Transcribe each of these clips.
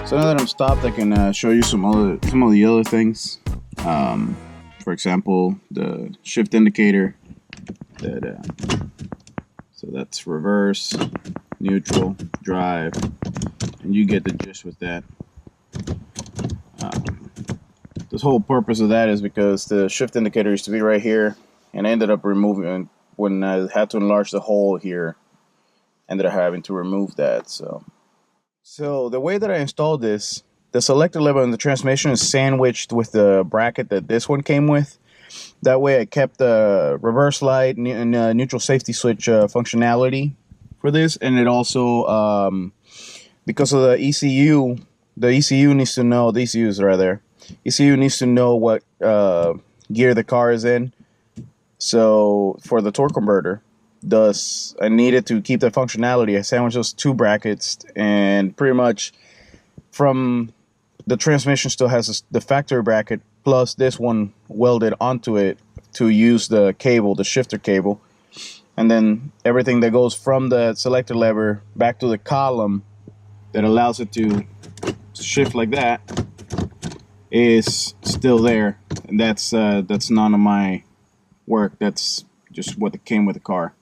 So now that I'm stopped, I can show you some of the other things. For example, the shift indicator. So that's reverse, neutral, drive, and you get the gist with that. This whole purpose of that is because the shift indicator used to be right here, and I ended up removing when I had to enlarge the hole here. Ended up having to remove that. So the way that I installed this, the selector lever in the transmission is sandwiched with the bracket that this one came with. That way I kept the reverse light and neutral safety switch functionality for this. And it also, because of the ECU needs to know, the ECU is right there. ECU needs to know what gear the car is in. So for the torque converter, thus I needed to keep the functionality. I sandwiched those two brackets, and pretty much from the transmission still has the factory bracket plus this one welded onto it to use the cable, the shifter cable, and then everything that goes from the selector lever back to the column that allows it to shift like that is still there, and that's none of my work. That's just what came with the car.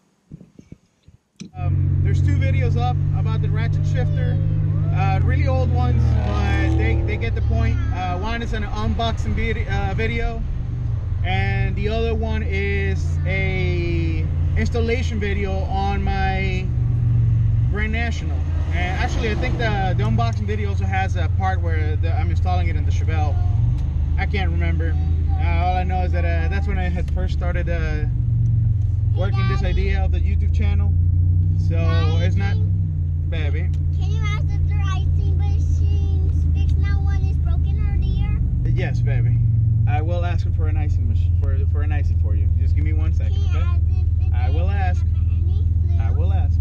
There's two videos up about the Ratchet shifter, really old ones, but they get the point. One is an unboxing video, and the other one is a installation video on my Grand National. And actually, I think the unboxing video also has a part where I'm installing it in the Chevelle. I can't remember. All I know is that that's when I had first started working this idea of the YouTube channel. So it's not, baby. Can you ask if the icing machine's fixed now one is broken earlier? Yes, baby. I will ask him for an icing machine for an icing for you. Just give me 1 second, okay? I will ask. I will ask.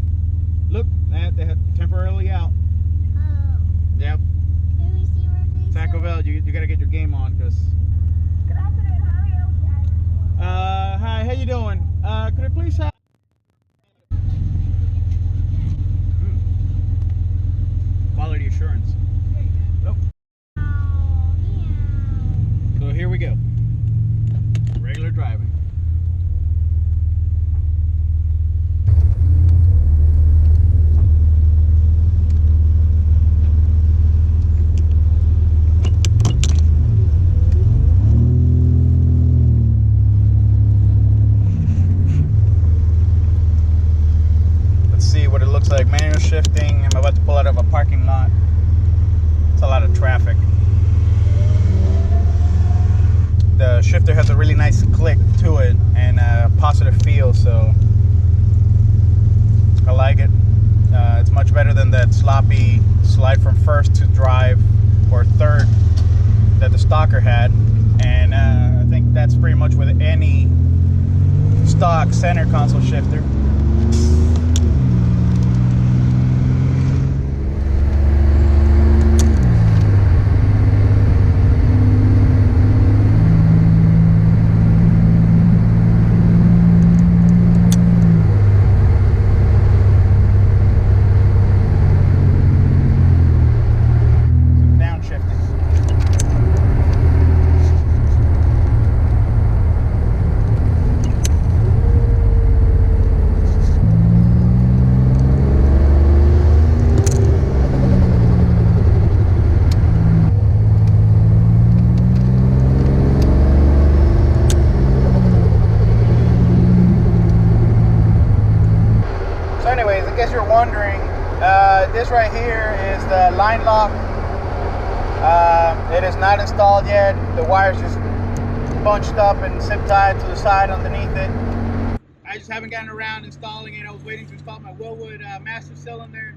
Look, they had temporarily out. Oh. Yep. Can we see where they Taco Bell, you gotta get your game on, because. Good afternoon. How are you? Hi, how you doing? Could I please have? Quality assurance. Oh. Oh, yeah. So here we go. Regular driving. Let's see what it looks like. Manual shifting. I'm about to pull out of a parking lot. It's a lot of traffic. The shifter has a really nice click to it and a positive feel, so I like it. It's much better than that sloppy slide from first to drive or third that the Stalker had. And I think that's pretty much with any stock center console shifter. Wondering, this right here is the line lock. It is not installed yet. The wire's just bunched up and zip tied to the side underneath it. I just haven't gotten around installing it. I was waiting to install my Willwood master cylinder,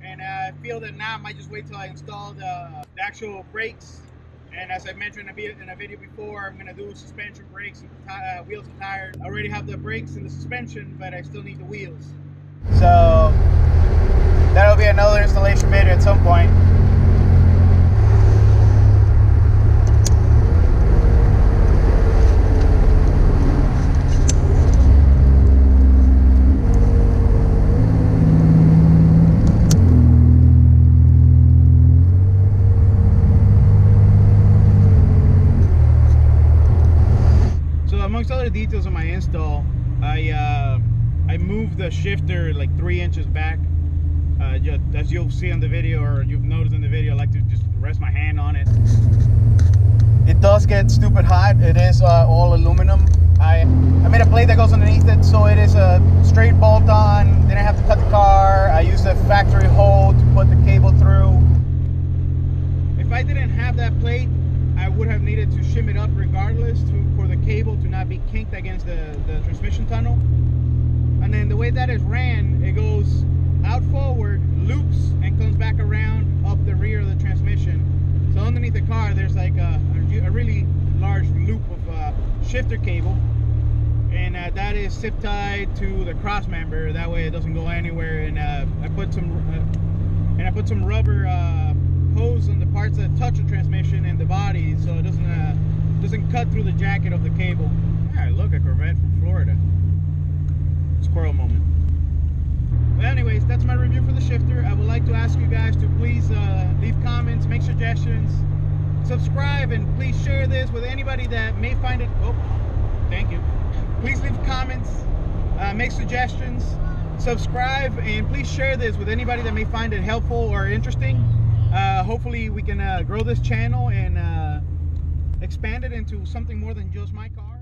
and I feel that now I might just wait till I install the actual brakes And as I mentioned in a video before, I'm gonna do suspension, brakes, and wheels and tires. I already have the brakes and the suspension, but I still need the wheels. So that'll be another installation video at some point. Amongst other details on my install, I moved the shifter like 3 inches back. Just, as you'll see on the video, or you've noticed in the video, I like to just rest my hand on it. It does get stupid hot. It is all aluminum. I made a plate that goes underneath it, so it is a straight bolt on. Didn't have to cut the car. I used a factory hole to put the cable through. If I didn't have that plate, I would have needed to shim it up regardless for the cable to not be kinked against the transmission tunnel. And then the way that is ran, it goes out forward, loops, and comes back around up the rear of the transmission. So underneath the car, there's like a really large loop of shifter cable, and that is zip tied to the cross member. That way it doesn't go anywhere. And I put some rubber hose on the parts that touch the transmission and the body, so it doesn't cut through the jacket of the cable. Yeah, look, a Corvette from Florida. Squirrel moment. But anyways, that's my review for the shifter. I would like to ask you guys to please leave comments, make suggestions, subscribe, and please share this with anybody that may find it. Oh, thank you. Please leave comments, make suggestions, subscribe, and please share this with anybody that may find it helpful or interesting. Hopefully we can grow this channel and expand it into something more than just my car.